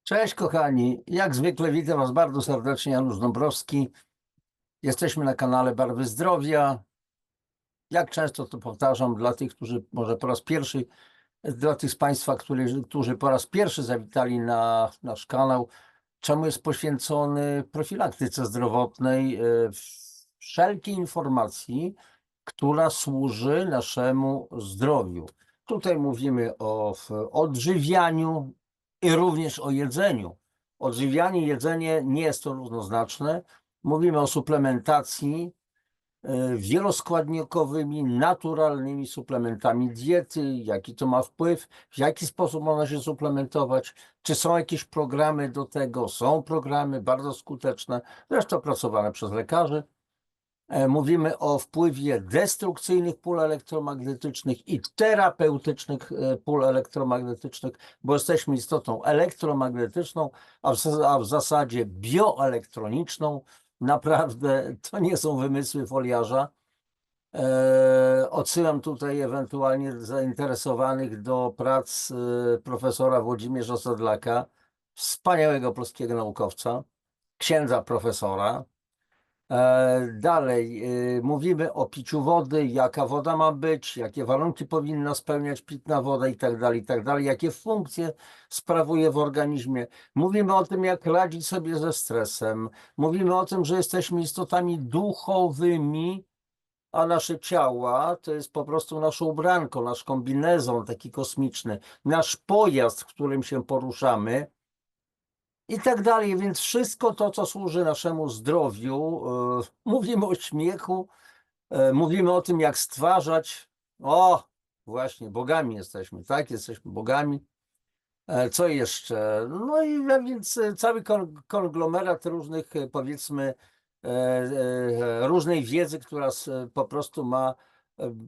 Cześć kochani, jak zwykle witam Was bardzo serdecznie, Janusz Dąbrowski. Jesteśmy na kanale Barwy Zdrowia. Jak często to powtarzam dla tych, którzy może po raz pierwszy, dla tych z Państwa, którzy po raz pierwszy zawitali na nasz kanał, czemu jest poświęcony profilaktyce zdrowotnej, wszelkiej informacji, która służy naszemu zdrowiu. Tutaj mówimy o odżywianiu i również o jedzeniu. Odżywianie i jedzenie nie jest to równoznaczne. Mówimy o suplementacji wieloskładnikowymi, naturalnymi suplementami diety, jaki to ma wpływ, w jaki sposób można się suplementować, czy są jakieś programy do tego, są programy bardzo skuteczne, zresztą opracowane przez lekarzy. Mówimy o wpływie destrukcyjnych pól elektromagnetycznych i terapeutycznych pól elektromagnetycznych, bo jesteśmy istotą elektromagnetyczną, a w zasadzie bioelektroniczną. Naprawdę to nie są wymysły foliarza. Odsyłam tutaj ewentualnie zainteresowanych do prac profesora Włodzimierza Sedlaka, wspaniałego polskiego naukowca, księdza profesora. Dalej, mówimy o piciu wody, jaka woda ma być, jakie warunki powinna spełniać pitna woda i tak dalej, jakie funkcje sprawuje w organizmie. Mówimy o tym, jak radzić sobie ze stresem. Mówimy o tym, że jesteśmy istotami duchowymi, a nasze ciała to jest po prostu nasze ubranko, nasz kombinezon taki kosmiczny, nasz pojazd, w którym się poruszamy. I tak dalej, więc wszystko to, co służy naszemu zdrowiu, mówimy o śmiechu, mówimy o tym, jak stwarzać. O, właśnie, bogami jesteśmy, tak? Jesteśmy bogami. Co jeszcze? No i więc cały konglomerat różnych, powiedzmy, różnej wiedzy, która po prostu ma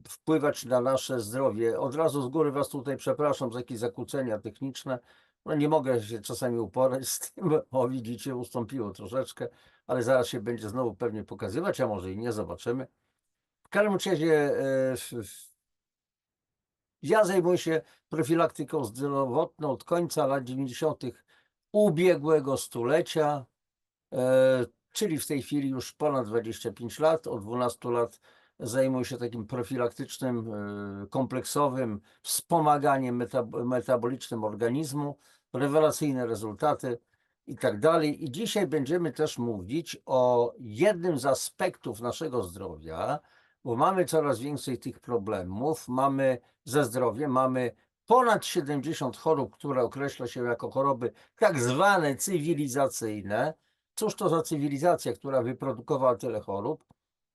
wpływać na nasze zdrowie. Od razu z góry Was tutaj przepraszam za jakieś zakłócenia techniczne. No nie mogę się czasami uporać z tym, o widzicie, ustąpiło troszeczkę, ale zaraz się będzie znowu pewnie pokazywać, a może i nie, zobaczymy. W każdym razie ja zajmuję się profilaktyką zdrowotną od końca lat 90. ubiegłego stulecia, czyli w tej chwili już ponad 25 lat, od 12 lat zajmuję się takim profilaktycznym, kompleksowym wspomaganiem metabolicznym organizmu, rewelacyjne rezultaty i tak dalej. I dzisiaj będziemy też mówić o jednym z aspektów naszego zdrowia, bo mamy coraz więcej tych problemów, mamy ze zdrowiem, mamy ponad 70 chorób, które określa się jako choroby tak zwane cywilizacyjne. Cóż to za cywilizacja, która wyprodukowała tyle chorób?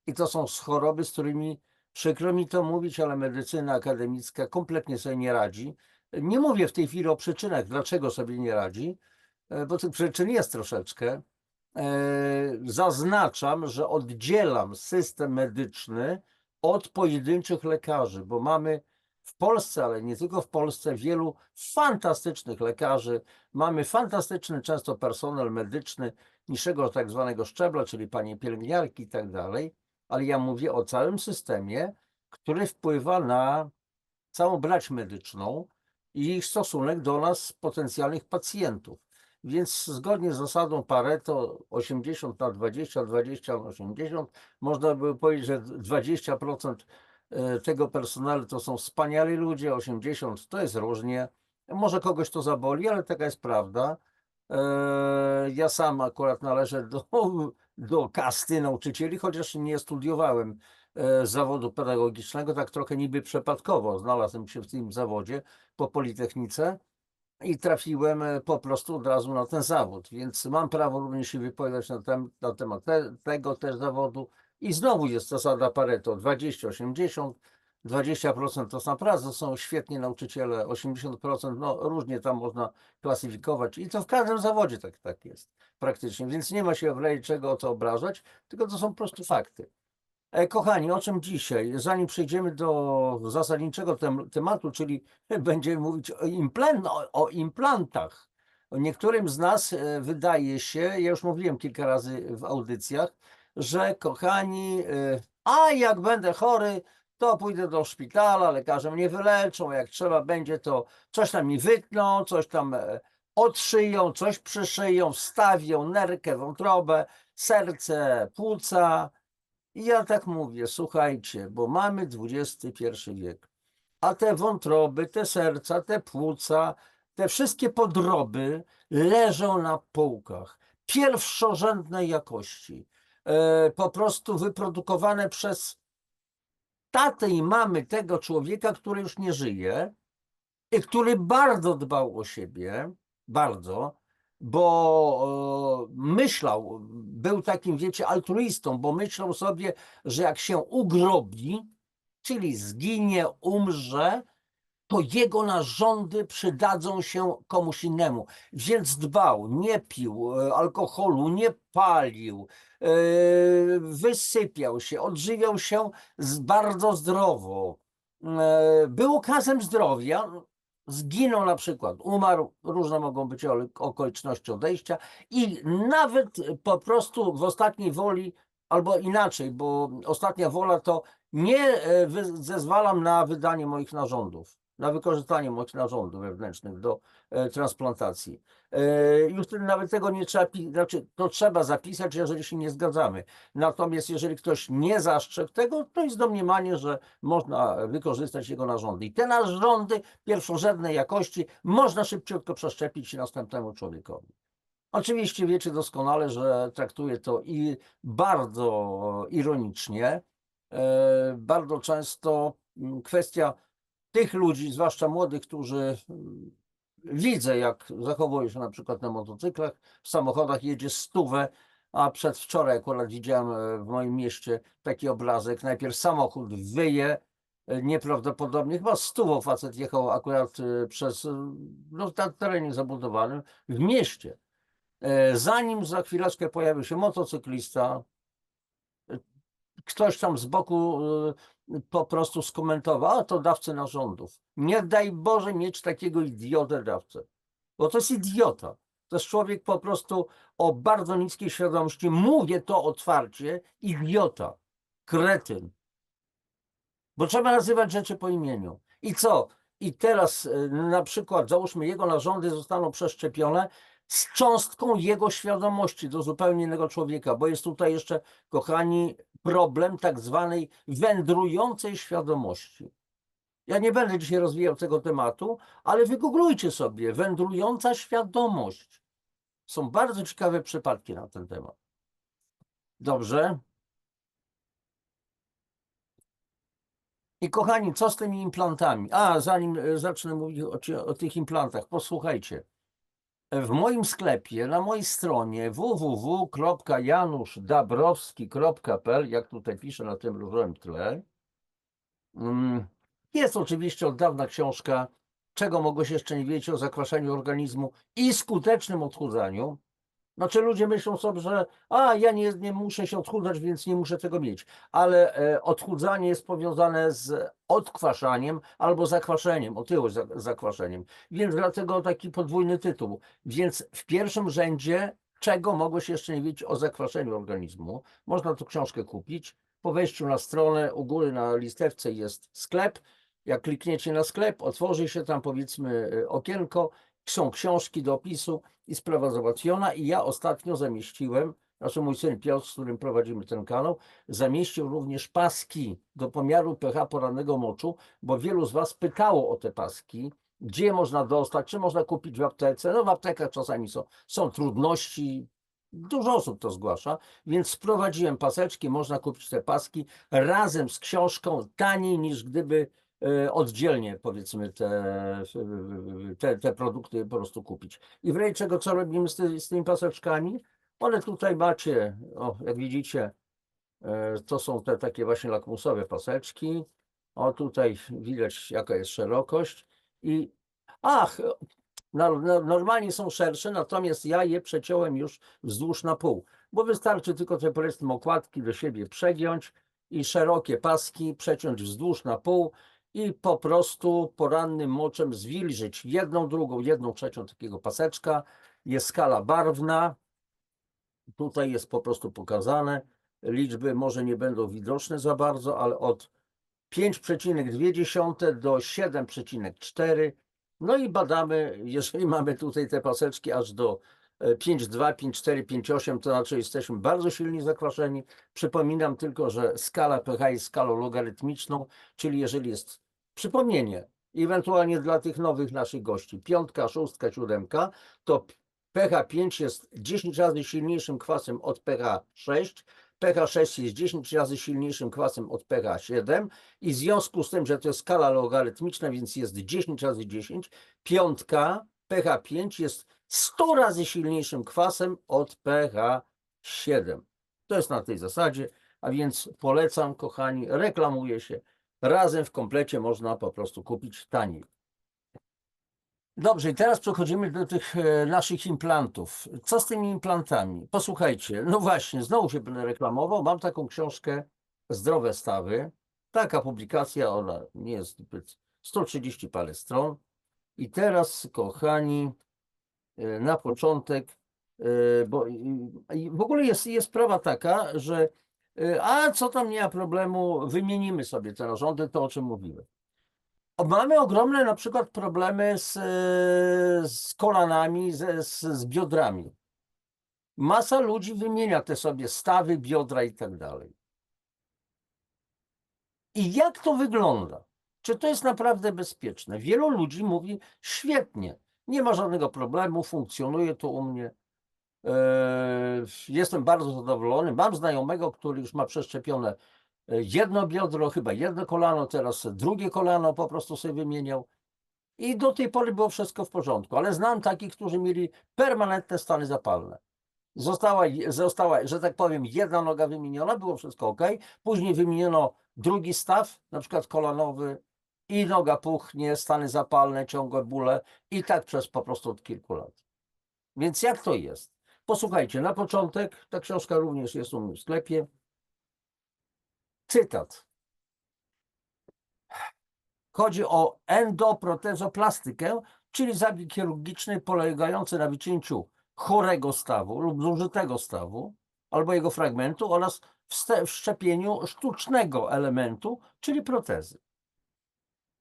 I to są choroby, z którymi, przykro mi to mówić, ale medycyna akademicka kompletnie sobie nie radzi. Nie mówię w tej chwili o przyczynach, dlaczego sobie nie radzi, bo tych przyczyn jest troszeczkę. Zaznaczam, że oddzielam system medyczny od pojedynczych lekarzy, bo mamy w Polsce, ale nie tylko w Polsce, wielu fantastycznych lekarzy. Mamy fantastyczny często personel medyczny niższego tak zwanego szczebla, czyli panie pielęgniarki i tak dalej, ale ja mówię o całym systemie, który wpływa na całą brać medyczną i ich stosunek do nas, potencjalnych pacjentów. Więc zgodnie z zasadą Pareto 80/20, 20/80, można by powiedzieć, że 20% tego personelu to są wspaniali ludzie, 80% to jest różnie. Może kogoś to zaboli, ale taka jest prawda. Ja sam akurat należę do kasty nauczycieli, chociaż nie studiowałem zawodu pedagogicznego, tak trochę niby przypadkowo znalazłem się w tym zawodzie po Politechnice i trafiłem po prostu od razu na ten zawód, więc mam prawo również się wypowiadać na temat tego też zawodu. I znowu jest zasada Pareto 20-80, 20% to naprawdę są świetni nauczyciele, 80% no różnie tam można klasyfikować i to w każdym zawodzie tak jest praktycznie, więc nie ma się w razie czego o co obrażać, tylko to są po prostu fakty. Kochani, o czym dzisiaj? Zanim przejdziemy do zasadniczego tematu, czyli będziemy mówić o implantach. Niektórym z nas wydaje się, ja już mówiłem kilka razy w audycjach, że kochani, a jak będę chory, to pójdę do szpitala, lekarze mnie wyleczą, jak trzeba będzie, to coś tam mi wytną, coś tam odszyją, coś przyszyją, wstawią nerkę, wątrobę, serce, płuca. I ja tak mówię, słuchajcie, bo mamy XXI wiek, a te wątroby, te serca, te płuca, te wszystkie podroby leżą na półkach pierwszorzędnej jakości, po prostu wyprodukowane przez tatę i mamy tego człowieka, który już nie żyje i który bardzo dbał o siebie, bardzo, bo myślał, był takim, wiecie, altruistą, bo myślał sobie, że jak się ugrobi, czyli zginie, umrze, to jego narządy przydadzą się komuś innemu. Więc dbał, nie pił alkoholu, nie palił, wysypiał się, odżywiał się bardzo zdrowo. Był okazem zdrowia, zginął na przykład, umarł, różne mogą być okoliczności odejścia i nawet po prostu w ostatniej woli, albo inaczej, bo ostatnia wola to nie zezwalam na wydanie moich narządów, na wykorzystanie moich narządów wewnętrznych do transplantacji. Już nawet tego nie trzeba, znaczy to trzeba zapisać, jeżeli się nie zgadzamy. Natomiast jeżeli ktoś nie zastrzegł tego, to jest domniemanie, że można wykorzystać jego narządy. I te narządy pierwszorzędnej jakości można szybciutko przeszczepić następnemu człowiekowi. Oczywiście wiecie doskonale, że traktuję to i bardzo ironicznie. Bardzo często kwestia tych ludzi, zwłaszcza młodych, którzy widzę, jak zachowują się na przykład na motocyklach, w samochodach jedzie 100, a przedwczoraj akurat widziałem w moim mieście taki obrazek. Najpierw samochód wyje nieprawdopodobnie, chyba 100 facet jechał akurat przez, no, na terenie zabudowanym w mieście. Zanim za chwileczkę pojawił się motocyklista, ktoś tam z boku po prostu skomentował, a to dawcy narządów. Nie daj Boże mieć takiego idiotę dawcę, bo to jest idiota. To jest człowiek po prostu o bardzo niskiej świadomości. Mówię to otwarcie, idiota, kretyn. Bo trzeba nazywać rzeczy po imieniu. I co? I teraz na przykład, załóżmy, jego narządy zostaną przeszczepione z cząstką jego świadomości do zupełnie innego człowieka, bo jest tutaj jeszcze, kochani, problem tak zwanej wędrującej świadomości. Ja nie będę dzisiaj rozwijał tego tematu, ale wygooglujcie sobie wędrująca świadomość. Są bardzo ciekawe przypadki na ten temat. Dobrze. I kochani, co z tymi implantami? A, zanim zacznę mówić o tych implantach, posłuchajcie. W moim sklepie, na mojej stronie www.januszdabrowski.pl, jak tutaj piszę na tym różowym tle, jest oczywiście od dawna książka Czego mogłeś jeszcze nie wiedzieć o zakwaszeniu organizmu i skutecznym odchudzaniu. Znaczy ludzie myślą sobie, że ja nie muszę się odchudzać, więc nie muszę tego mieć. Ale odchudzanie jest powiązane z odkwaszaniem albo zakwaszeniem, otyłość zakwaszeniem. Więc dlatego taki podwójny tytuł. Więc w pierwszym rzędzie, czego mogłeś jeszcze nie wiedzieć o zakwaszeniu organizmu. Można tu książkę kupić. Po wejściu na stronę, u góry na listewce jest sklep. Jak klikniecie na sklep, otworzy się tam, powiedzmy, okienko, są książki do opisu i sprawa załatwiona. I ja ostatnio zamieściłem, znaczy mój syn Piotr, z którym prowadzimy ten kanał, zamieścił również paski do pomiaru pH porannego moczu, bo wielu z Was pytało o te paski, gdzie można dostać, czy można kupić w aptece. No w aptekach czasami są trudności, dużo osób to zgłasza, więc sprowadziłem paseczki, można kupić te paski razem z książką, taniej niż gdyby oddzielnie, powiedzmy, te produkty po prostu kupić. I w razie czego, co robimy z tymi paseczkami? One tutaj macie, jak widzicie, to są te takie właśnie lakmusowe paseczki. O, tutaj widać, jaka jest szerokość. I normalnie są szersze, natomiast ja je przeciąłem już wzdłuż na pół, bo wystarczy tylko te, powiedzmy, okładki do siebie przegiąć i szerokie paski przeciąć wzdłuż na pół i po prostu porannym moczem zwilżyć jedną, drugą, 1/3 takiego paseczka. Jest skala barwna. Tutaj jest po prostu pokazane. Liczby może nie będą widoczne za bardzo, ale od 5,2 do 7,4 No i badamy, jeżeli mamy tutaj te paseczki aż do 5,2, 5,4, 5,8, to znaczy jesteśmy bardzo silnie zakwaszeni. Przypominam tylko, że skala pH jest skalą logarytmiczną, czyli jeżeli jest, przypomnienie, ewentualnie dla tych nowych naszych gości, 5, 6, 7, to pH 5 jest 10 razy silniejszym kwasem od pH 6, pH 6 jest 10 razy silniejszym kwasem od pH 7 i w związku z tym, że to jest skala logarytmiczna, więc jest 10 razy 10, piątka pH 5 jest 100 razy silniejszym kwasem od pH 7. To jest na tej zasadzie, a więc polecam, kochani, reklamuje się. Razem w komplecie można po prostu kupić taniej. Dobrze, i teraz przechodzimy do tych naszych implantów. Co z tymi implantami? Posłuchajcie, no właśnie, znowu się będę reklamował. Mam taką książkę Zdrowe Stawy. Taka publikacja, ona nie jest zbyt 130 parę stron. I teraz, kochani, na początek, bo w ogóle jest sprawa taka, że a co tam, nie ma problemu, wymienimy sobie te narządy, to o czym mówiłem. Mamy ogromne na przykład problemy z kolanami, z biodrami. Masa ludzi wymienia te sobie stawy, biodra i tak dalej. I jak to wygląda? Czy to jest naprawdę bezpieczne? Wielu ludzi mówi, świetnie, nie ma żadnego problemu, funkcjonuje to u mnie. Jestem bardzo zadowolony. Mam znajomego, który już ma przeszczepione jedno biodro, chyba jedno kolano, teraz drugie kolano po prostu sobie wymieniał. I do tej pory było wszystko w porządku, ale znam takich, którzy mieli permanentne stany zapalne. Została, że tak powiem, jedna noga wymieniona, było wszystko ok. Później wymieniono drugi staw, na przykład kolanowy, i noga puchnie, stany zapalne, ciągłe bóle i tak przez po prostu od kilku lat. Więc jak to jest? Posłuchajcie, na początek, ta książka również jest u mnie w sklepie. Cytat. Chodzi o endoprotezoplastykę, czyli zabieg chirurgiczny polegający na wycięciu chorego stawu lub zużytego stawu albo jego fragmentu oraz wszczepieniu sztucznego elementu, czyli protezy.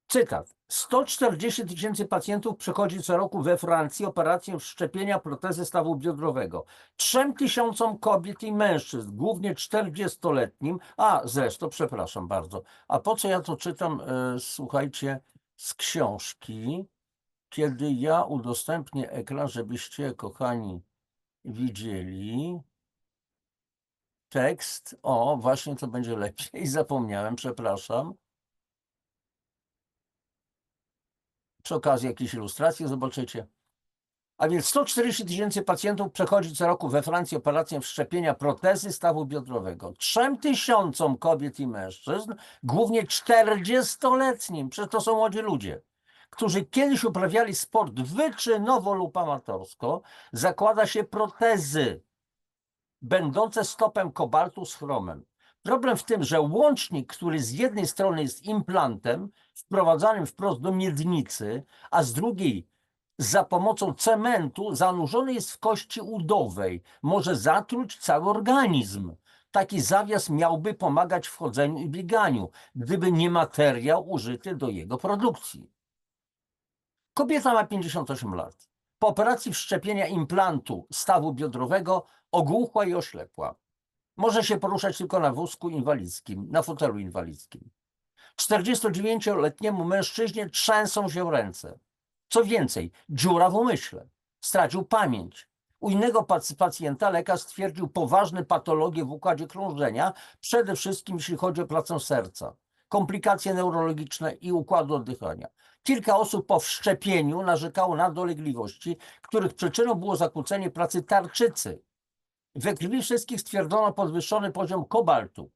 Cytat. 140 000 pacjentów przechodzi co roku we Francji operację wszczepienia protezy stawu biodrowego. 3 000 kobiet i mężczyzn, głównie 40-letnim, a zresztą, przepraszam bardzo, a po co ja to czytam, słuchajcie, z książki, kiedy ja udostępnię ekran, żebyście, kochani, widzieli tekst. O, właśnie to będzie lepiej, zapomniałem, przepraszam. Przy okazji jakieś ilustracje zobaczycie. A więc 140 000 pacjentów przechodzi co roku we Francji operację wszczepienia protezy stawu biodrowego. 3 000 kobiet i mężczyzn, głównie 40-letnim, przecież to są młodzi ludzie, którzy kiedyś uprawiali sport wyczynowo lub amatorsko, zakłada się protezy będące stopem kobaltu z chromem. Problem w tym, że łącznik, który z jednej strony jest implantem wprowadzanym wprost do miednicy, a z drugiej za pomocą cementu zanurzony jest w kości udowej, może zatruć cały organizm. Taki zawias miałby pomagać w chodzeniu i bieganiu, gdyby nie materiał użyty do jego produkcji. Kobieta ma 58 lat. Po operacji wszczepienia implantu stawu biodrowego ogłuchła i oślepła. Może się poruszać tylko na wózku inwalidzkim, na fotelu inwalidzkim. 49-letniemu mężczyźnie trzęsą się ręce. Co więcej, dziura w umyśle. Stracił pamięć. U innego pacjenta lekarz stwierdził poważne patologie w układzie krążenia, przede wszystkim jeśli chodzi o pracę serca, komplikacje neurologiczne i układu oddychania. Kilka osób po wszczepieniu narzekało na dolegliwości, których przyczyną było zakłócenie pracy tarczycy. We krwi wszystkich stwierdzono podwyższony poziom kobaltu.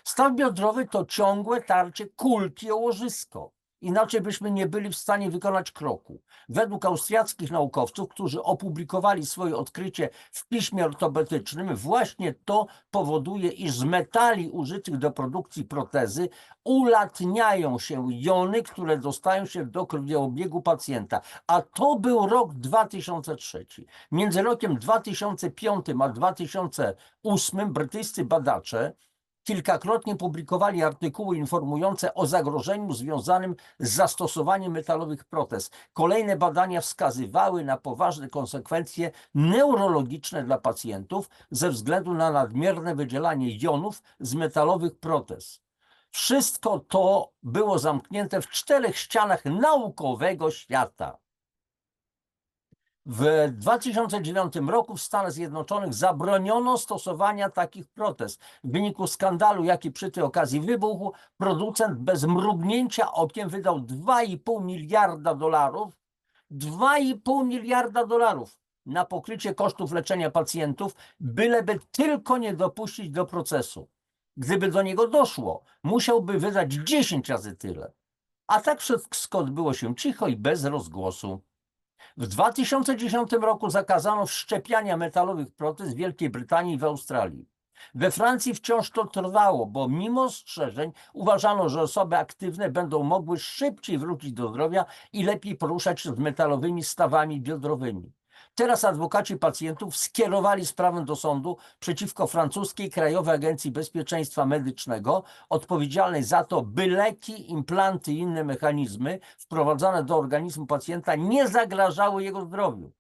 Staw biodrowy to ciągłe tarcie kulki o łożysko. Inaczej byśmy nie byli w stanie wykonać kroku. Według austriackich naukowców, którzy opublikowali swoje odkrycie w piśmie ortopedycznym, właśnie to powoduje, iż z metali użytych do produkcji protezy ulatniają się jony, które dostają się do krwiobiegu pacjenta. A to był rok 2003. Między rokiem 2005 a 2008 brytyjscy badacze kilkakrotnie publikowali artykuły informujące o zagrożeniu związanym z zastosowaniem metalowych protez. Kolejne badania wskazywały na poważne konsekwencje neurologiczne dla pacjentów ze względu na nadmierne wydzielanie jonów z metalowych protez. Wszystko to było zamknięte w 4 ścianach naukowego świata. W 2009 roku w Stanach Zjednoczonych zabroniono stosowania takich protez. W wyniku skandalu, jaki przy tej okazji wybuchł, producent bez mrugnięcia okiem wydał $2,5 miliarda, $2,5 miliarda na pokrycie kosztów leczenia pacjentów, byleby tylko nie dopuścić do procesu. Gdyby do niego doszło, musiałby wydać 10 razy tyle. A tak wszystko odbyło się cicho i bez rozgłosu. W 2010 roku zakazano wszczepiania metalowych protez w Wielkiej Brytanii i w Australii. We Francji wciąż to trwało, bo mimo ostrzeżeń uważano, że osoby aktywne będą mogły szybciej wrócić do zdrowia i lepiej poruszać się z metalowymi stawami biodrowymi. Teraz adwokaci pacjentów skierowali sprawę do sądu przeciwko francuskiej Krajowej Agencji Bezpieczeństwa Medycznego, odpowiedzialnej za to, by leki, implanty i inne mechanizmy wprowadzane do organizmu pacjenta nie zagrażały jego zdrowiu.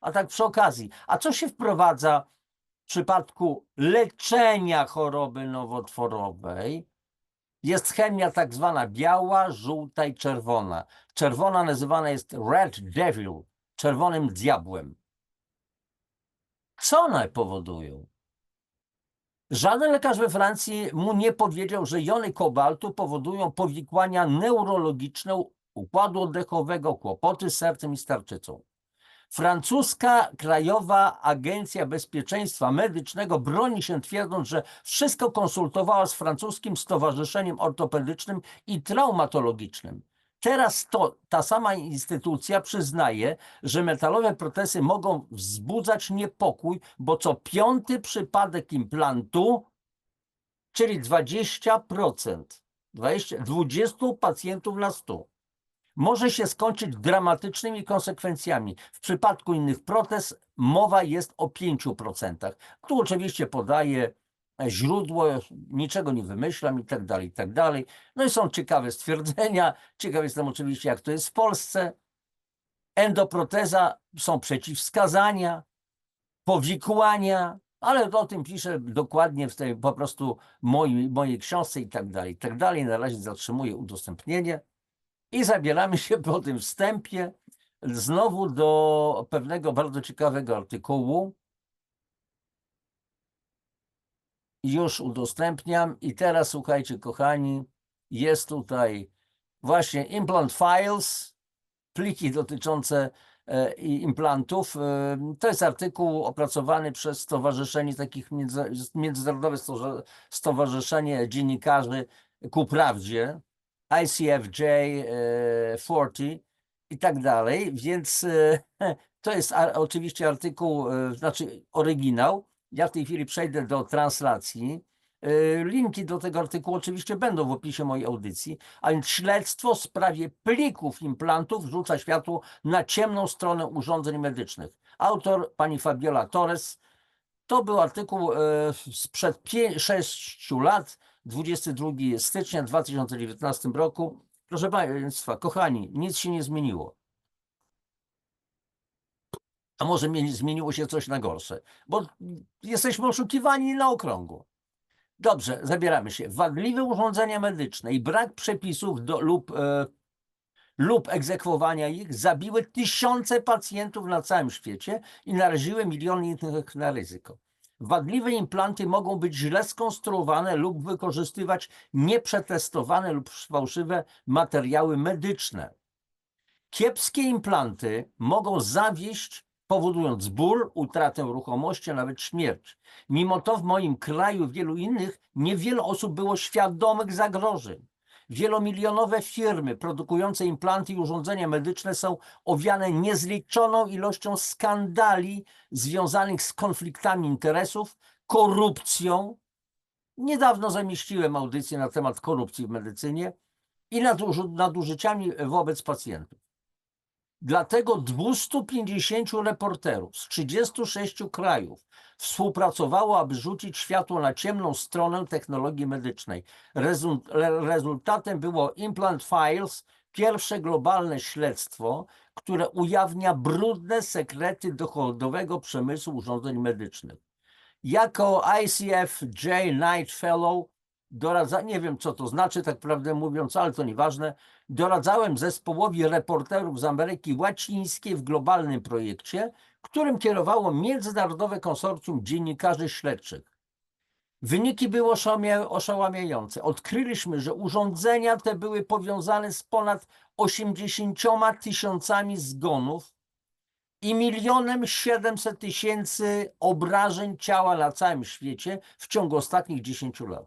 A tak przy okazji, a co się wprowadza w przypadku leczenia choroby nowotworowej? Jest chemia tak zwana biała, żółta i czerwona. Czerwona nazywana jest Red Devil, czerwonym diabłem. Co one powodują? Żaden lekarz we Francji mu nie powiedział, że jony kobaltu powodują powikłania neurologiczne układu oddechowego, kłopoty z sercem i z tarczycą. Francuska Krajowa Agencja Bezpieczeństwa Medycznego broni się, twierdząc, że wszystko konsultowała z francuskim Stowarzyszeniem Ortopedycznym i Traumatologicznym. Teraz ta sama instytucja przyznaje, że metalowe protezy mogą wzbudzać niepokój, bo co 5. przypadek implantu, czyli 20%, 20 pacjentów na 100, może się skończyć dramatycznymi konsekwencjami. W przypadku innych protez mowa jest o 5%. Tu oczywiście podaję źródło, niczego nie wymyślam i tak dalej, i tak dalej. No i są ciekawe stwierdzenia. Ciekaw jestem oczywiście, jak to jest w Polsce. Endoproteza, są przeciwwskazania, powikłania, ale o tym piszę dokładnie w tej po prostu mojej książce i tak dalej, i tak dalej. Na razie zatrzymuję udostępnienie i zabieramy się po tym wstępie znowu do pewnego bardzo ciekawego artykułu. Już udostępniam i teraz słuchajcie, kochani, jest tutaj właśnie Implant Files, pliki dotyczące implantów. To jest artykuł opracowany przez stowarzyszenie takich międzynarodowe stowarzyszenie dziennikarzy ku prawdzie, ICFJ 40 i tak dalej, więc to jest oczywiście artykuł, znaczy oryginał. Ja w tej chwili przejdę do translacji. Linki do tego artykułu oczywiście będą w opisie mojej audycji, a więc śledztwo w sprawie plików implantów rzuca światło na ciemną stronę urządzeń medycznych. Autor pani Fabiola Torres. To był artykuł sprzed 6 lat, 22 stycznia 2019 roku. Proszę Państwa, kochani, nic się nie zmieniło. A może zmieniło się coś na gorsze, bo jesteśmy oszukiwani na okrągło. Dobrze, zabieramy się. Wadliwe urządzenia medyczne i brak przepisów lub egzekwowania ich zabiły tysiące pacjentów na całym świecie i naraziły miliony innych na ryzyko. Wadliwe implanty mogą być źle skonstruowane lub wykorzystywać nieprzetestowane lub fałszywe materiały medyczne. Kiepskie implanty mogą zawieść, powodując ból, utratę ruchomości, a nawet śmierć. Mimo to w moim kraju i wielu innych niewiele osób było świadomych zagrożeń. Wielomilionowe firmy produkujące implanty i urządzenia medyczne są owiane niezliczoną ilością skandali związanych z konfliktami interesów, korupcją. Niedawno zamieściłem audycję na temat korupcji w medycynie i nadużyciami wobec pacjentów. Dlatego 250 reporterów z 36 krajów współpracowało, aby rzucić światło na ciemną stronę technologii medycznej. Rezultatem było Implant Files, pierwsze globalne śledztwo, które ujawnia brudne sekrety dochodowego przemysłu urządzeń medycznych. Jako ICFJ Knight Fellow nie wiem co to znaczy, tak prawdę mówiąc, ale to nieważne, doradzałem zespołowi reporterów z Ameryki Łacińskiej w globalnym projekcie, którym kierowało Międzynarodowe Konsorcjum Dziennikarzy Śledczych. Wyniki były oszałamiające. Odkryliśmy, że urządzenia te były powiązane z ponad 80 000 zgonów i 1 700 000 obrażeń ciała na całym świecie w ciągu ostatnich 10 lat.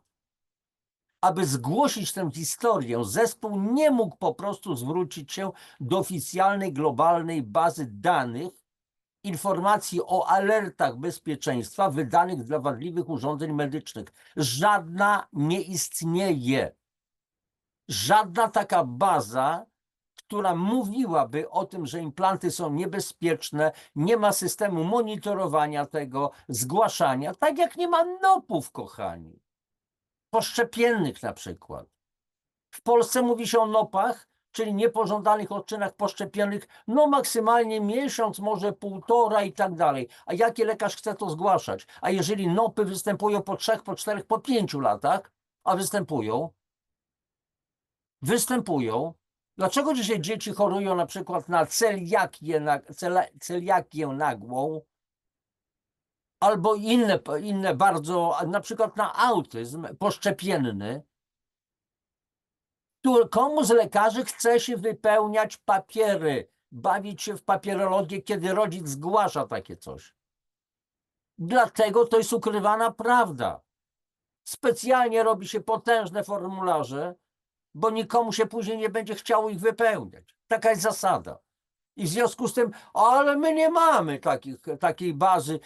Aby zgłosić tę historię, zespół nie mógł po prostu zwrócić się do oficjalnej globalnej bazy danych informacji o alertach bezpieczeństwa wydanych dla wadliwych urządzeń medycznych. Żadna nie istnieje. Żadna taka baza, która mówiłaby o tym, że implanty są niebezpieczne, nie ma systemu monitorowania tego, zgłaszania, tak jak nie ma NOP-ów, kochani. Poszczepiennych na przykład. W Polsce mówi się o NOP-ach, czyli niepożądanych odczynach poszczepiennych, no maksymalnie miesiąc, może półtora i tak dalej. A jaki lekarz chce to zgłaszać? A jeżeli NOP-y występują po 3, po 4, po 5 latach, a występują. Dlaczego dzisiaj dzieci chorują na przykład na celiakię nagłą, albo inne bardzo, na przykład na autyzm poszczepienny? Komu z lekarzy chce się wypełniać papiery, bawić się w papierologię, kiedy rodzic zgłasza takie coś? Dlatego to jest ukrywana prawda. Specjalnie robi się potężne formularze, bo nikomu się później nie będzie chciało ich wypełniać. Taka jest zasada. I w związku z tym, ale my nie mamy takiej bazy.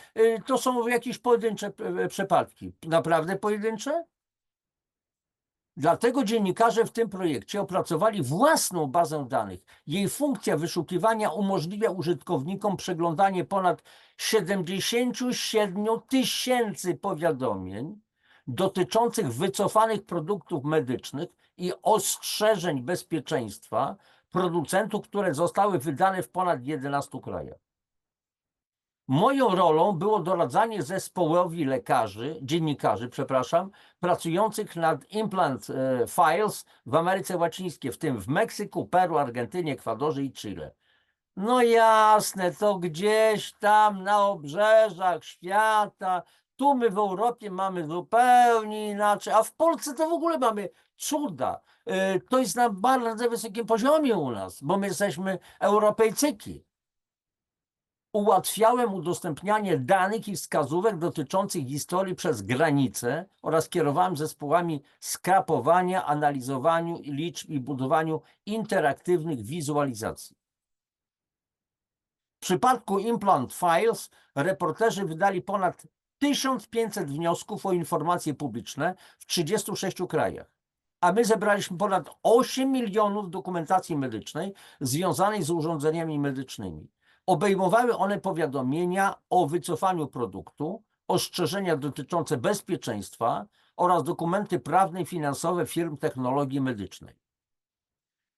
To są jakieś pojedyncze przypadki. Naprawdę pojedyncze? Dlatego dziennikarze w tym projekcie opracowali własną bazę danych. Jej funkcja wyszukiwania umożliwia użytkownikom przeglądanie ponad 77 000 powiadomień dotyczących wycofanych produktów medycznych i ostrzeżeń bezpieczeństwa producentów, które zostały wydane w ponad 11 krajach. Moją rolą było doradzanie zespołowi dziennikarzy, pracujących nad Implant Files w Ameryce Łacińskiej, w tym w Meksyku, Peru, Argentynie, Ekwadorze i Chile. No jasne, to gdzieś tam na obrzeżach świata, tu my w Europie mamy zupełnie inaczej, a w Polsce to w ogóle mamy cuda. To jest na bardzo wysokim poziomie u nas, bo my jesteśmy Europejczyki. Ułatwiałem udostępnianie danych i wskazówek dotyczących historii przez granicę oraz kierowałem zespołami skrapowania, analizowaniu liczb i budowaniu interaktywnych wizualizacji. W przypadku Implant Files reporterzy wydali ponad 1500 wniosków o informacje publiczne w 36 krajach, a my zebraliśmy ponad 8 milionów dokumentacji medycznej związanej z urządzeniami medycznymi. Obejmowały one powiadomienia o wycofaniu produktu, ostrzeżenia dotyczące bezpieczeństwa oraz dokumenty prawne i finansowe firm technologii medycznej.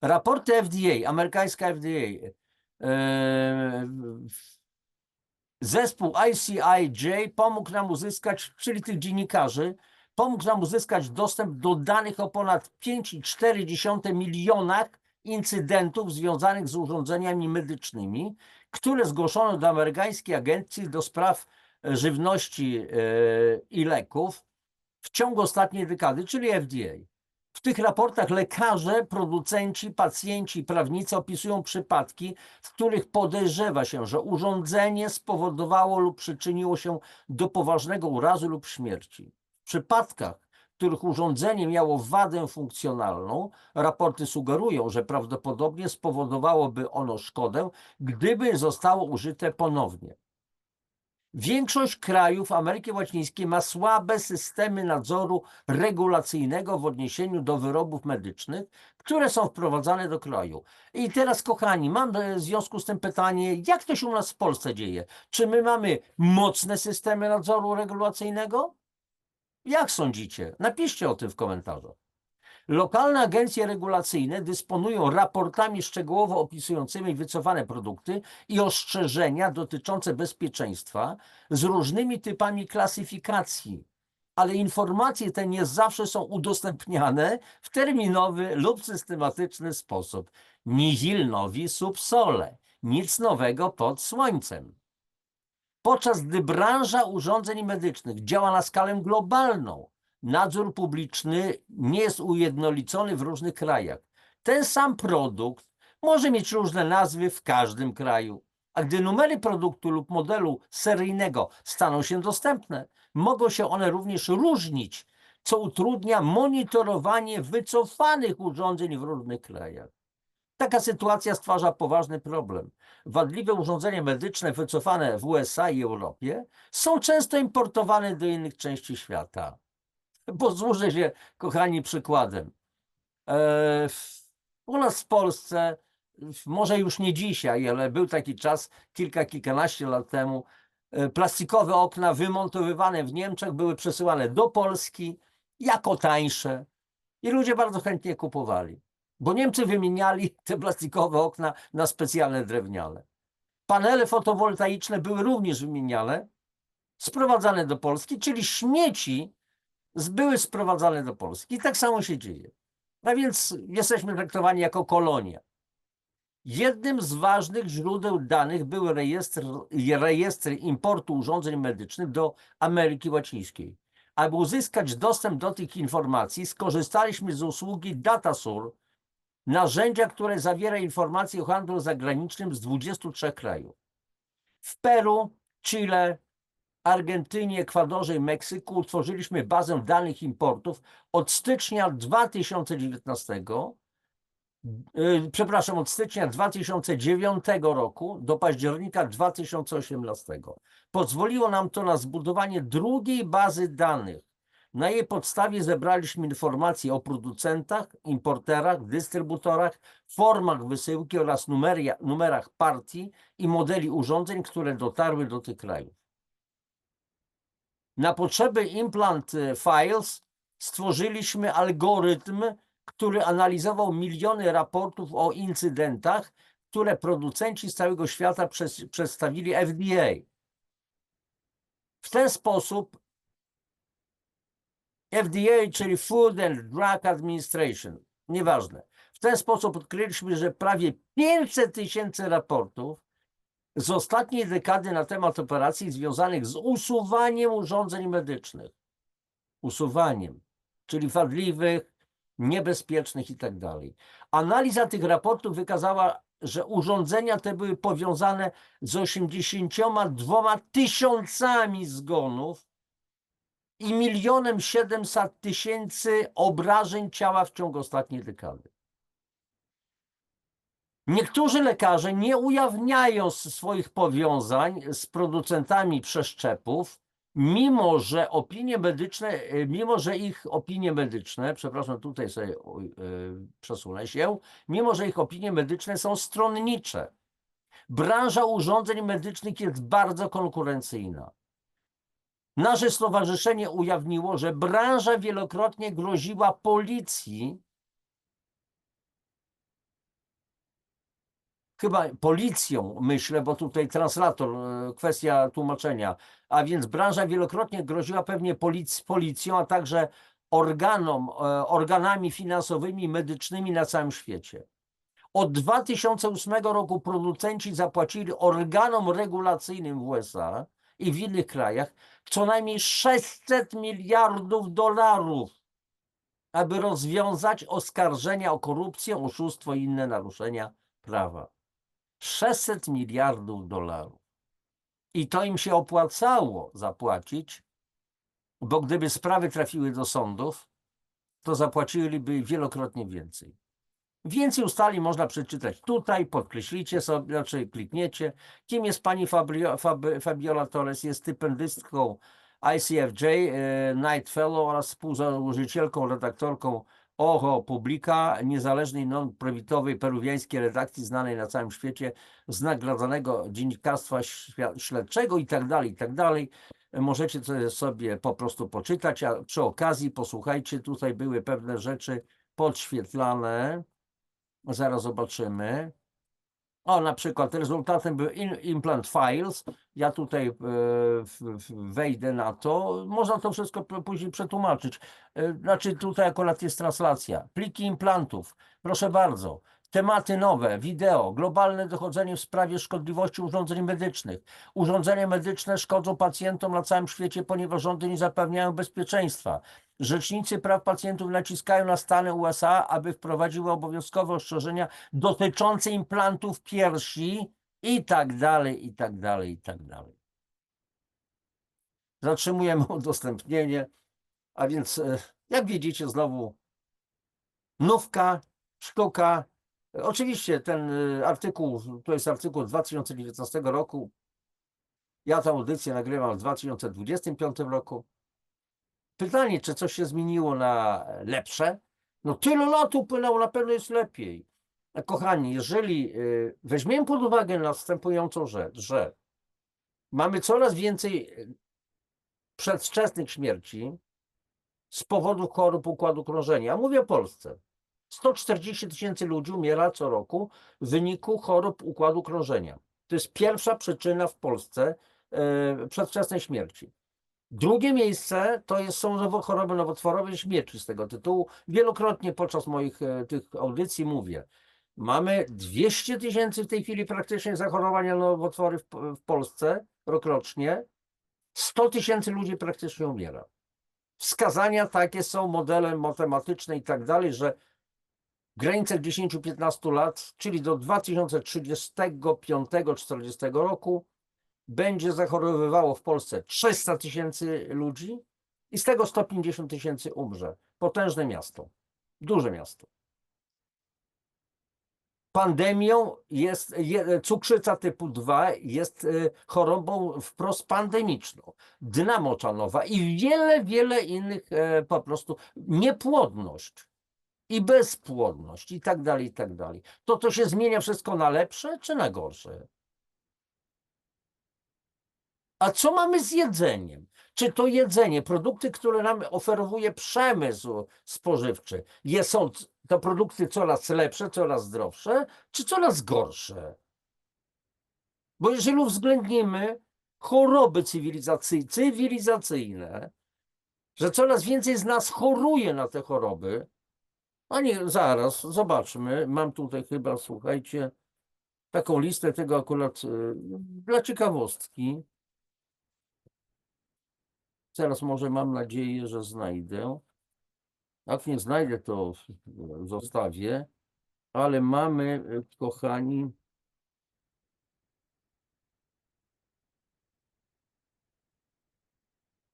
Raporty FDA, amerykańska FDA, zespół ICIJ pomógł nam uzyskać, czyli tych dziennikarzy, pomógł nam uzyskać dostęp do danych o ponad 5,4 milionach incydentów związanych z urządzeniami medycznymi, które zgłoszono do amerykańskiej Agencji do Spraw Żywności i Leków w ciągu ostatniej dekady, czyli FDA. W tych raportach lekarze, producenci, pacjenci i prawnicy opisują przypadki, w których podejrzewa się, że urządzenie spowodowało lub przyczyniło się do poważnego urazu lub śmierci. W przypadkach, w których urządzenie miało wadę funkcjonalną, raporty sugerują, że prawdopodobnie spowodowałoby ono szkodę, gdyby zostało użyte ponownie. Większość krajów Ameryki Łacińskiej ma słabe systemy nadzoru regulacyjnego w odniesieniu do wyrobów medycznych, które są wprowadzane do kraju. I teraz, kochani, mam w związku z tym pytanie, jak to się u nas w Polsce dzieje? Czy my mamy mocne systemy nadzoru regulacyjnego? Jak sądzicie? Napiszcie o tym w komentarzach. Lokalne agencje regulacyjne dysponują raportami szczegółowo opisującymi wycofane produkty i ostrzeżenia dotyczące bezpieczeństwa z różnymi typami klasyfikacji, ale informacje te nie zawsze są udostępniane w terminowy lub systematyczny sposób. Nihil novi sub sole, nic nowego pod słońcem. Podczas gdy branża urządzeń medycznych działa na skalę globalną, nadzór publiczny nie jest ujednolicony w różnych krajach. Ten sam produkt może mieć różne nazwy w każdym kraju, a gdy numery produktu lub modelu seryjnego staną się dostępne, mogą się one również różnić, co utrudnia monitorowanie wycofanych urządzeń w różnych krajach. Taka sytuacja stwarza poważny problem. Wadliwe urządzenia medyczne wycofane w USA i Europie są często importowane do innych części świata. Posłużę się, kochani, przykładem. U nas w Polsce, może już nie dzisiaj, ale był taki czas, kilkanaście lat temu, plastikowe okna wymontowywane w Niemczech były przesyłane do Polski jako tańsze i ludzie bardzo chętnie kupowali, bo Niemcy wymieniali te plastikowe okna na specjalne drewniane. Panele fotowoltaiczne były również wymieniane, sprowadzane do Polski, czyli śmieci były sprowadzane do Polski. I tak samo się dzieje. A więc jesteśmy traktowani jako kolonia. Jednym z ważnych źródeł danych były rejestry importu urządzeń medycznych do Ameryki Łacińskiej. Aby uzyskać dostęp do tych informacji, skorzystaliśmy z usługi Datasur, narzędzia, które zawiera informacje o handlu zagranicznym z 23 krajów. W Peru, Chile, Argentynie, Ekwadorze i Meksyku utworzyliśmy bazę danych importów od stycznia 2009 roku do października 2018. Pozwoliło nam to na zbudowanie drugiej bazy danych. Na jej podstawie zebraliśmy informacje o producentach, importerach, dystrybutorach, formach wysyłki oraz numerach partii i modeli urządzeń, które dotarły do tych krajów. Na potrzeby Implant Files stworzyliśmy algorytm, który analizował miliony raportów o incydentach, które producenci z całego świata przedstawili FDA. W ten sposób FDA, czyli Food and Drug Administration, nieważne. W ten sposób odkryliśmy, że prawie 500 000 raportów z ostatniej dekady na temat operacji związanych z usuwaniem urządzeń medycznych. Usuwaniem, czyli wadliwych, niebezpiecznych i tak dalej. Analiza tych raportów wykazała, że urządzenia te były powiązane z 82 000 zgonów i 1 700 000 obrażeń ciała w ciągu ostatniej dekady. Niektórzy lekarze nie ujawniają swoich powiązań z producentami przeszczepów, mimo że ich opinie medyczne, przepraszam, tutaj sobie przesunę się, mimo że ich opinie medyczne są stronnicze. Branża urządzeń medycznych jest bardzo konkurencyjna. Nasze stowarzyszenie ujawniło, że branża wielokrotnie groziła policji, chyba policją, myślę, bo tutaj translator, kwestia tłumaczenia, a więc branża wielokrotnie groziła pewnie policją, a także organami finansowymi i medycznymi na całym świecie. Od 2008 roku producenci zapłacili organom regulacyjnym w USA i w innych krajach co najmniej $600 miliardów, aby rozwiązać oskarżenia o korupcję, oszustwo i inne naruszenia prawa. $600 miliardów. I to im się opłacało zapłacić, bo gdyby sprawy trafiły do sądów, to zapłaciliby wielokrotnie więcej. Więcej ustaleń można przeczytać tutaj, podkreślicie sobie, znaczy klikniecie. Kim jest pani Fabiola Torres? Jest stypendystką ICFJ, Knight Fellow oraz współzałożycielką, redaktorką Ojo Publica, niezależnej non-profitowej peruwiańskiej redakcji znanej na całym świecie z nagradzanego dziennikarstwa śledczego i tak dalej, i tak dalej. Możecie to sobie po prostu poczytać, a przy okazji posłuchajcie, tutaj były pewne rzeczy podświetlane. Zaraz zobaczymy. O, na przykład rezultatem był implant files. Ja tutaj wejdę na to. Można to wszystko później przetłumaczyć. Znaczy tutaj akurat jest translacja. Pliki implantów. Proszę bardzo. Tematy nowe, wideo, globalne dochodzenie w sprawie szkodliwości urządzeń medycznych. Urządzenia medyczne szkodzą pacjentom na całym świecie, ponieważ rządy nie zapewniają bezpieczeństwa. Rzecznicy praw pacjentów naciskają na Stany USA, aby wprowadziły obowiązkowe ostrzeżenia dotyczące implantów piersi i tak dalej, i tak dalej, i tak dalej. Zatrzymujemy udostępnienie, a więc jak widzicie znowu nówka, sztuka. Oczywiście ten artykuł, to jest artykuł 2019 roku. Ja tę audycję nagrywam w 2025 roku. Pytanie, czy coś się zmieniło na lepsze? No tyle lat upłynęło, na pewno jest lepiej. Kochani, jeżeli weźmiemy pod uwagę następującą rzecz, że mamy coraz więcej przedwczesnych śmierci z powodu chorób układu krążenia. Mówię o Polsce. 140 000 ludzi umiera co roku w wyniku chorób układu krążenia. To jest pierwsza przyczyna w Polsce przedwczesnej śmierci. Drugie miejsce to są choroby nowotworowe i śmierci z tego tytułu. Wielokrotnie podczas moich tych audycji mówię. Mamy 200 000 w tej chwili praktycznie zachorowań na nowotwory w Polsce rokrocznie. 100 000 ludzi praktycznie umiera. Wskazania takie są, modele matematyczne i tak dalej, że w granicach 10-15 lat, czyli do 2035-40 roku, będzie zachorowywało w Polsce 300 000 ludzi i z tego 150 000 umrze. Potężne miasto, duże miasto. Pandemią jest cukrzyca typu 2, jest chorobą wprost pandemiczną. Dna moczanowa i wiele innych po prostu niepłodność i bezpłodność i tak dalej, i tak dalej. To się zmienia wszystko na lepsze czy na gorsze? A co mamy z jedzeniem? Czy to jedzenie, produkty, które nam oferuje przemysł spożywczy, są to produkty coraz lepsze, coraz zdrowsze, czy coraz gorsze? Bo jeżeli uwzględnimy choroby cywilizacyjne, że coraz więcej z nas choruje na te choroby, a nie, zaraz, zobaczmy, mam tutaj chyba, słuchajcie, taką listę tego akurat dla ciekawostki. Teraz może mam nadzieję, że znajdę. Jak nie znajdę, to zostawię. Ale mamy, kochani,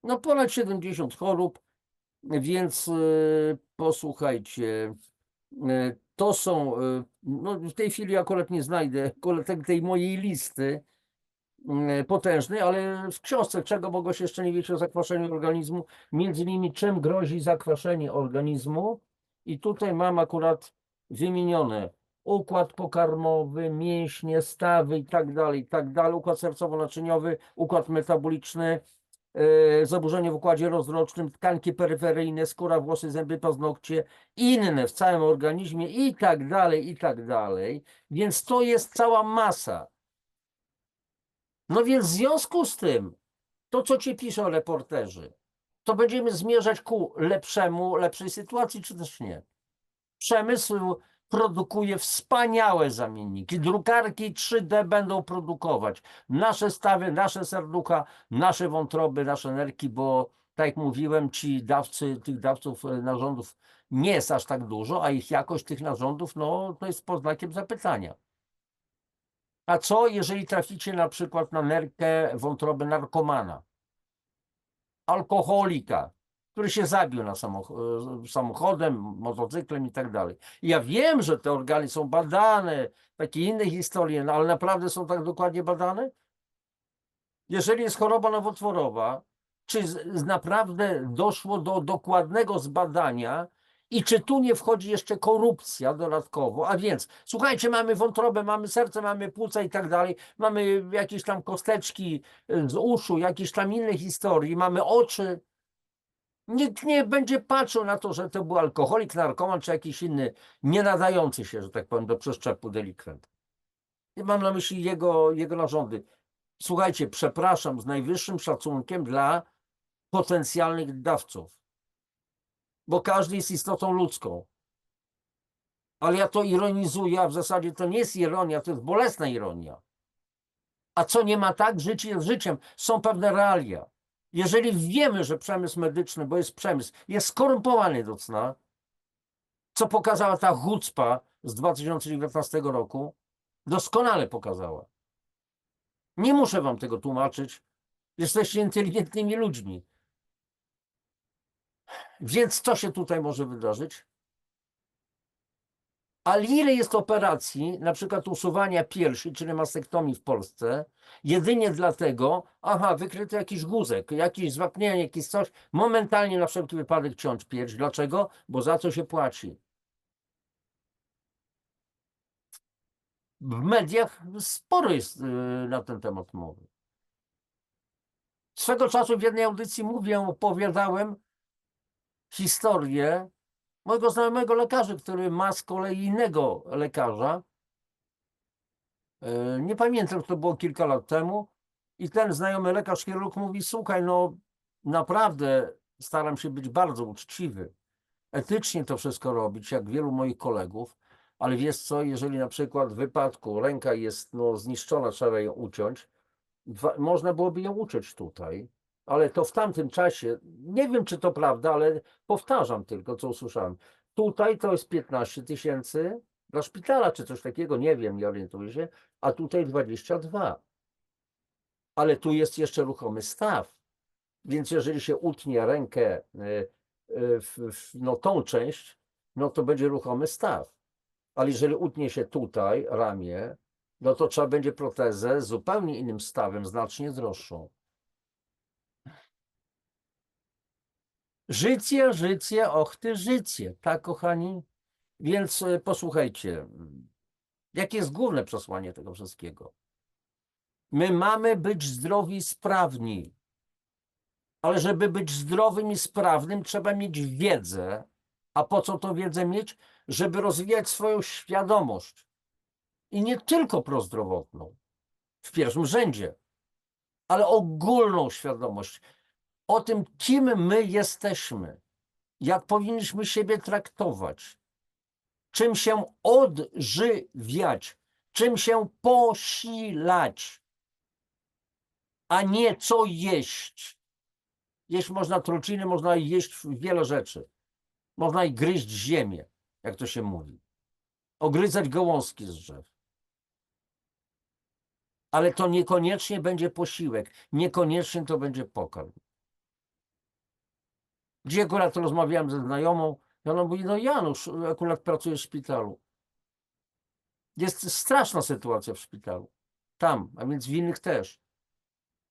no ponad 70 chorób, więc posłuchajcie, to są, no w tej chwili akurat nie znajdę tej mojej listy potężnej, ale w książce Czego mogło się jeszcze nie wiedzieć o zakwaszeniu organizmu, między innymi czym grozi zakwaszenie organizmu, i tutaj mam akurat wymienione układ pokarmowy, mięśnie, stawy i tak dalej, układ sercowo-naczyniowy, układ metaboliczny, zaburzenie w układzie rozrodczym, tkanki peryferyjne, skóra, włosy, zęby, paznokcie, inne w całym organizmie i tak dalej, i tak dalej. Więc to jest cała masa. No więc w związku z tym, to co ci piszą reporterzy, to będziemy zmierzać ku lepszej sytuacji, czy też nie? Przemysł produkuje wspaniałe zamienniki. Drukarki 3D będą produkować nasze stawy, nasze serducha, nasze wątroby, nasze nerki, bo tak jak mówiłem, tych dawców narządów nie jest aż tak dużo, a ich jakość tych narządów, no to jest pod znakiem zapytania. A co jeżeli traficie na przykład na nerkę wątroby narkomana, alkoholika, który się zabił na samochodem, motocyklem i tak dalej. Ja wiem, że te organy są badane, takie inne historie, no ale naprawdę są tak dokładnie badane? Jeżeli jest choroba nowotworowa, czy naprawdę doszło do dokładnego zbadania i czy tu nie wchodzi jeszcze korupcja dodatkowo? A więc, słuchajcie, mamy wątrobę, mamy serce, mamy płuca i tak dalej, mamy jakieś tam kosteczki z uszu, jakieś tam inne historie, mamy oczy. Nikt nie będzie patrzył na to, że to był alkoholik, narkoman czy jakiś inny nie nadający się, że tak powiem, do przeszczepu delikwent. I mam na myśli jego narządy. Słuchajcie, przepraszam, z najwyższym szacunkiem dla potencjalnych dawców, bo każdy jest istotą ludzką. Ale ja to ironizuję, a w zasadzie to nie jest ironia, to jest bolesna ironia. A co nie ma tak? Życie jest życiem. Są pewne realia. Jeżeli wiemy, że przemysł medyczny, bo jest przemysł, jest skorumpowany do cna, co pokazała ta chucpa z 2019 roku, doskonale pokazała. Nie muszę wam tego tłumaczyć. Jesteście inteligentnymi ludźmi. Więc co się tutaj może wydarzyć? A ile jest operacji, na przykład usuwania piersi, czyli mastektomii w Polsce, jedynie dlatego, wykryto jakiś guzek, jakieś zwapnienie, jakieś coś, momentalnie na wszelki wypadek ciąć pierś. Dlaczego? Bo za co się płaci. W mediach sporo jest na ten temat mowy. Swego czasu w jednej audycji opowiadałem historię mojego znajomego lekarza, który ma z kolei innego lekarza. Nie pamiętam, to było kilka lat temu. I ten znajomy lekarz chirurg mówi: słuchaj, no naprawdę staram się być bardzo uczciwy, etycznie to wszystko robić, jak wielu moich kolegów, ale wiesz co, jeżeli na przykład w wypadku ręka jest zniszczona, trzeba ją uciąć, można byłoby ją uciąć tutaj, ale to w tamtym czasie, nie wiem czy to prawda, ale powtarzam tylko, co usłyszałem. Tutaj to jest 15 000 dla szpitala, czy coś takiego, nie wiem, nie orientuję się, a tutaj 22. Ale tu jest jeszcze ruchomy staw, więc jeżeli się utnie rękę tą część, no to będzie ruchomy staw. Ale jeżeli utnie się tutaj ramię, no to trzeba będzie protezę z zupełnie innym stawem, znacznie droższą. Życie, och ty życie, tak kochani? Więc posłuchajcie, jakie jest główne przesłanie tego wszystkiego? My mamy być zdrowi i sprawni, ale żeby być zdrowym i sprawnym, trzeba mieć wiedzę. A po co tą wiedzę mieć? Żeby rozwijać swoją świadomość. I nie tylko prozdrowotną, w pierwszym rzędzie, ale ogólną świadomość o tym, kim my jesteśmy, jak powinniśmy siebie traktować, czym się odżywiać, czym się posilać, a nie co jeść. Jeść można trucizny, można jeść wiele rzeczy. Można i gryźć ziemię, jak to się mówi. Ogryzać gałązki z drzew. Ale to niekoniecznie będzie posiłek, niekoniecznie to będzie pokarm. Gdzie akurat rozmawiałem ze znajomą, i ona mówi: no Janusz, akurat pracuje w szpitalu. Jest straszna sytuacja w szpitalu. Tam, a więc w innych też.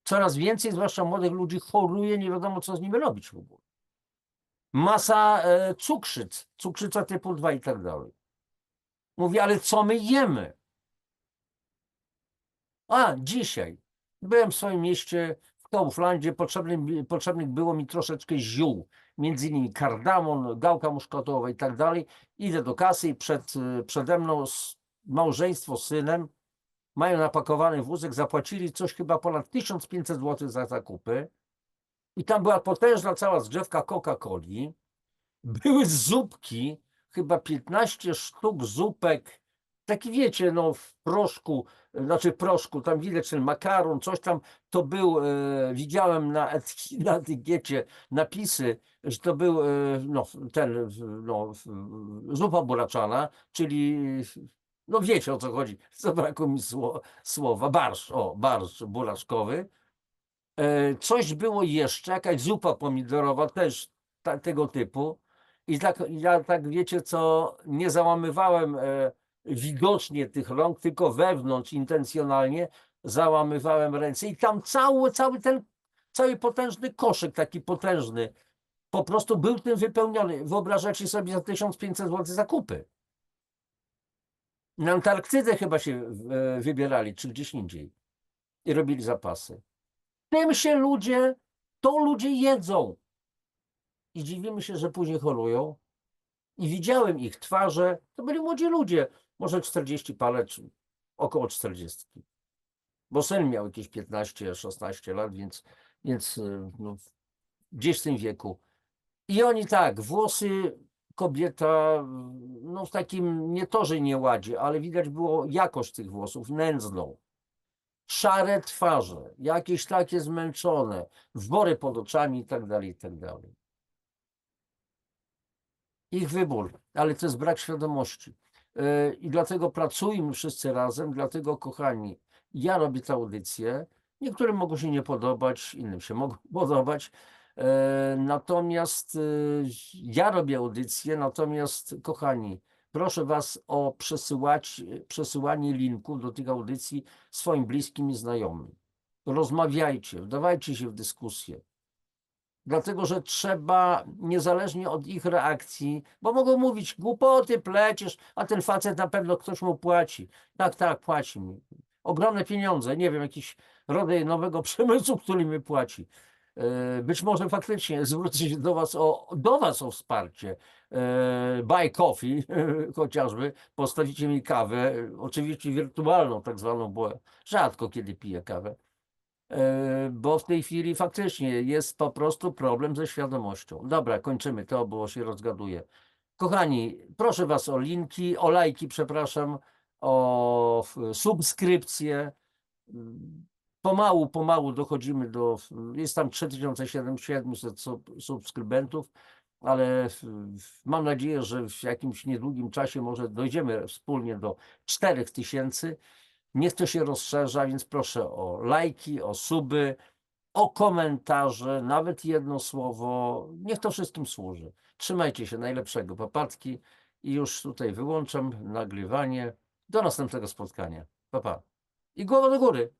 Coraz więcej, zwłaszcza młodych ludzi, choruje, nie wiadomo co z nimi robić w ogóle. Masa cukrzyc, cukrzyca typu 2 i tak dalej. Mówi: ale co my jemy? Dzisiaj byłem w swoim mieście w Kauflandzie, potrzebnych było mi troszeczkę ziół, między innymi kardamon, gałka muszkatowa i tak dalej. Idę do kasy i przede mną małżeństwo z synem mają napakowany wózek, zapłacili coś chyba ponad 1500 zł za zakupy i tam była potężna cała zgrzewka Coca-Coli, były zupki, chyba 15 sztuk zupek, taki wiecie, w proszku, proszku, tam widać ten makaron, coś tam, to był, widziałem na etykiecie napisy, że to był zupa buraczana, czyli wiecie o co chodzi, zabrakło mi słowa, barszcz buraczkowy. Coś było jeszcze, jakaś zupa pomidorowa też tego typu. I tak, ja tak wiecie co, nie załamywałem widocznie tych rąk, tylko wewnątrz intencjonalnie załamywałem ręce i tam cały potężny koszyk, taki potężny, po prostu był tym wypełniony. Wyobrażacie sobie za 1500 zł zakupy. Na Antarktydę chyba się wybierali, czy gdzieś indziej i robili zapasy. Tym się ludzie jedzą. I dziwimy się, że później chorują. I widziałem ich twarze, to byli młodzi ludzie, może 40 parę, czy około 40. Bo syn miał jakieś 15-16 lat, więc no, gdzieś w tym wieku. I oni tak, włosy kobieta, no w takim nie to, że nieładzie, ale widać było jakość tych włosów, nędzną. Szare twarze, jakieś takie zmęczone, wbory pod oczami i tak dalej, i tak dalej. Ich wybór, ale to jest brak świadomości. I dlatego pracujmy wszyscy razem, dlatego kochani, ja robię tę audycję, niektórym mogą się nie podobać, innym się mogą podobać, natomiast ja robię audycję, natomiast kochani, proszę Was o przesyłanie linków do tych audycji swoim bliskim i znajomym. Rozmawiajcie, wdawajcie się w dyskusję. Dlatego, że trzeba, niezależnie od ich reakcji, bo mogą mówić głupoty, pleciesz, a ten facet na pewno ktoś mu płaci. Tak, płaci mi. Ogromne pieniądze, nie wiem, jakiś rodzaj nowego przemysłu, który mi płaci. Być może faktycznie zwrócę się do was o wsparcie. Buy coffee chociażby, postawicie mi kawę, oczywiście wirtualną tak zwaną, bo rzadko kiedy piję kawę. Bo w tej chwili faktycznie jest po prostu problem ze świadomością. Dobra, kończymy to, bo się rozgaduję. Kochani, proszę Was o linki, o lajki, przepraszam, o subskrypcje. Pomału dochodzimy jest tam 3700 subskrybentów, ale mam nadzieję, że w jakimś niedługim czasie może dojdziemy wspólnie do 4000. Niech to się rozszerza, więc proszę o lajki, o suby, o komentarze, nawet jedno słowo. Niech to wszystkim służy. Trzymajcie się, najlepszego. Papatki i już tutaj wyłączam nagrywanie. Do następnego spotkania. Pa, pa. I głowa do góry.